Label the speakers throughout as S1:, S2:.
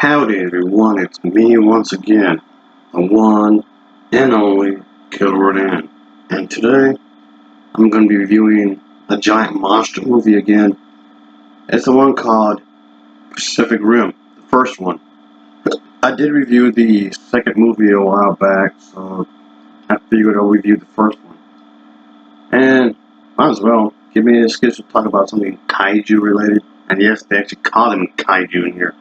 S1: Howdy everyone, it's me once again, the one and only Killer Rodan. And today, I'm going to be reviewing a giant monster movie again. It's the one called Pacific Rim, the first one. I did review the second movie a while back, so I figured I'll review the first one. And might as well give me an excuse to talk about something kaiju related. And yes, they actually call them kaiju in here.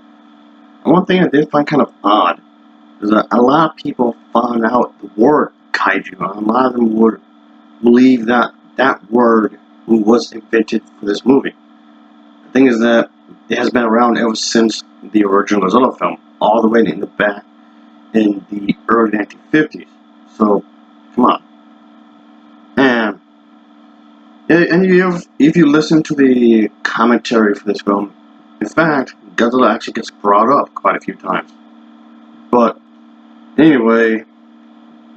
S1: And one thing I did find kind of odd is that a lot of people found out the word kaiju, and a lot of them would believe that that word was invented for this movie. The thing is that it has been around ever since the original Godzilla film, all the way in the back in the early 1950s. So, come on. And if you listen to the commentary for this film, in fact, Godzilla actually gets brought up quite a few times. But anyway,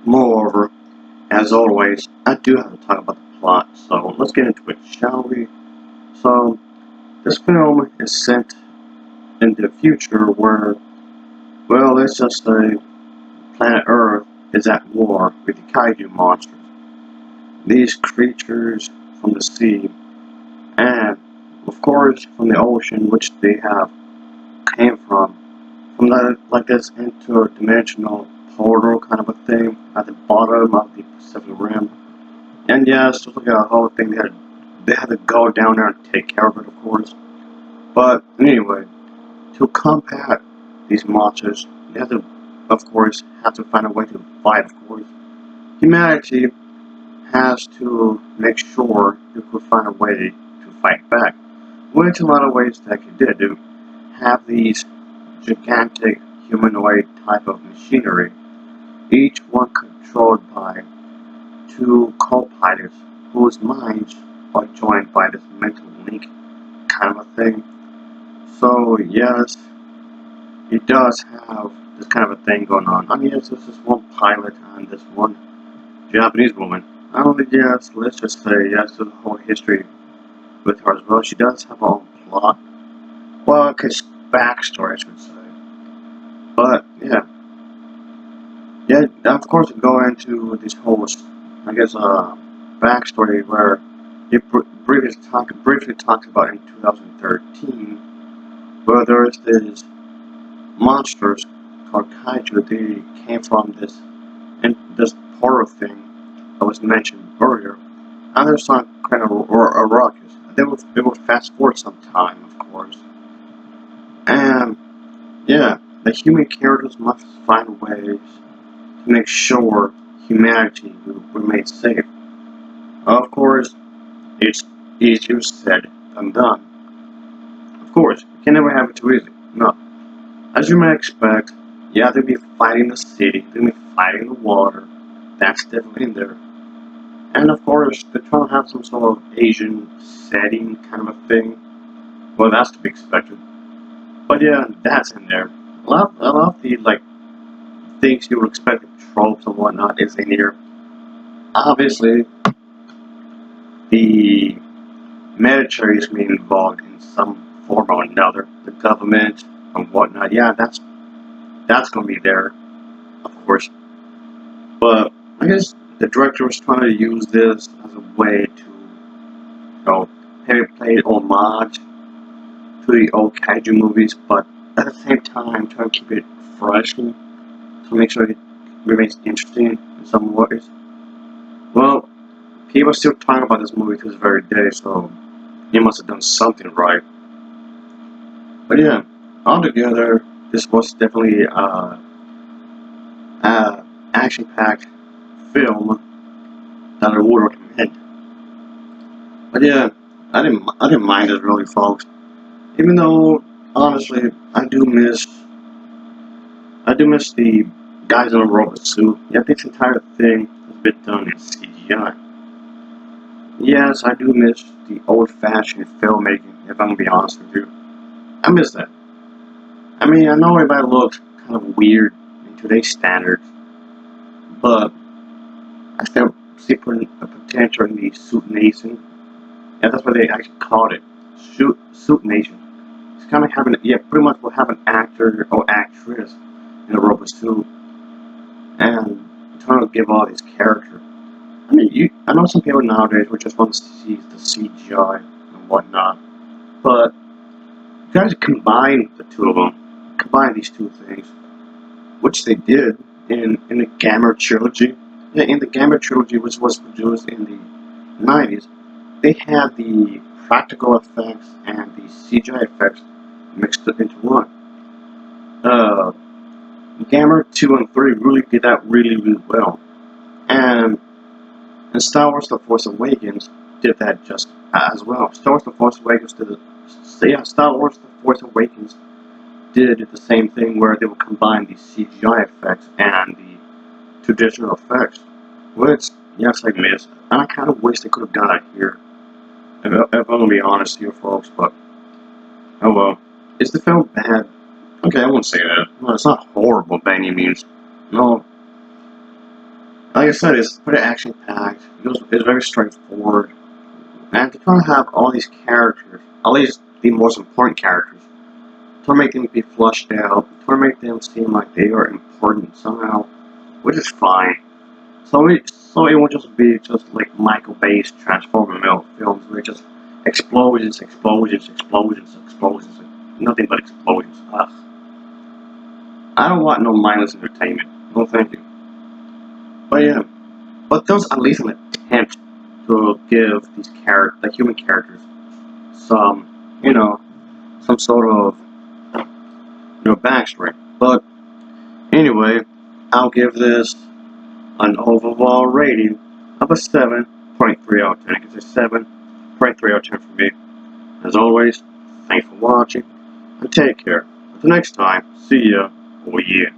S1: moreover, as always, I do have to talk about the plot, so let's get into it, shall we? So, this film is set in the future where, well, let's just say planet Earth is at war with the kaiju monsters. These creatures from the sea, and of course from the ocean, which they have came from that, like this interdimensional portal kind of a thing at the bottom of the Pacific Rim. And yes, just like a whole thing, they had to go down there and take care of it, of course. But anyway, to combat these monsters, they have to, of course, have to find a way to fight, of course. Humanity has to make sure you could find a way to fight back, which a lot of ways that you did. You have these gigantic humanoid type of machinery, each one controlled by two co-pilots whose minds are joined by this mental link kind of a thing. So yes, it does have this kind of a thing going on. I mean, yes, there's this one pilot and this one Japanese woman. I don't think, yes, let's just say yes, there's a whole history with her as well. She does have her own plot. Well, okay, backstory, I should say. But yeah, of course, we go into this whole, I guess, backstory where it briefly talked about in 2013, where there is this monsters called kaiju. They came from this horror thing that was mentioned earlier, and there's some kind of ruckus. They would fast forward some time, of course, and yeah, the human characters must find ways to make sure humanity will remain safe. Of course, it's easier said than done. Of course, you can never have it too easy. No. As you might expect, yeah, they'll be fighting the city, they'll be fighting the water. That's definitely in there. And of course, they're trying to have some sort of Asian setting kind of a thing. Well, that's to be expected. But yeah, that's in there. A lot of the things you would expect, tropes and whatnot, is in here. Obviously, the military is being involved in some form or another. The government and whatnot. Yeah, that's going to be there, of course. But I guess the director was trying to use this as a way to, pay homage to the old kaiju movies, but at the same time trying to keep it fresh to make sure it remains interesting in some ways. Well, people are still talking about this movie to this very day, so he must have done something right. But yeah, altogether, this was definitely a action-packed film that I would recommend. But yeah, I didn't mind it really, folks. Even though, honestly, I do miss the guys in a robot suit. Yeah, this entire thing has been done in CGI. Yes, I do miss the old-fashioned filmmaking, if I'm gonna be honest with you. I miss that. I mean, I know it might look kind of weird in today's standards, but I still see a potential in the suit nation. Yeah, that's what they actually called it. Suit nation. kind of having, yeah, pretty much we'll have an actor or actress in a rubber suit, and trying to give all these characters. I mean, I know some people nowadays would just want to see the CGI and whatnot, but you guys combine the two of them, combine these two things, which they did in the Gamera trilogy. Yeah, in the Gamera trilogy, which was produced in the 90s, they had the practical effects and the CGI effects mixed into one. Gamera 2 and 3 really did that really well. And Star Wars The Force Awakens did that just as well. Star Wars The Force Awakens Star Wars The Force Awakens did the same thing where they would combine the CGI effects and the traditional effects. Which, yes, I missed. And I kind of wish they could have done it here. If I'm gonna be honest here, folks, but oh well. Is the film bad? Okay, I won't say that. Well, it's not horrible by any means. No. Like I said, it's pretty action-packed. It's very straightforward. And to try to have all these characters, at least the most important characters, to make them be flushed out, to make them seem like they are important somehow, which is fine. So it won't just be just like Michael Bay's Transformer films where just explosions, nothing but explosions. Ugh. I don't want no mindless entertainment. No thank you. But yeah, but there's at least an attempt to give these the human characters, some, some sort of, backstory. But anyway, I'll give this an overall rating of a 7.3 out of 10. I can say 7.3 out of 10 for me. As always, thanks for watching, and take care. Until next time, see ya. Oh yeah.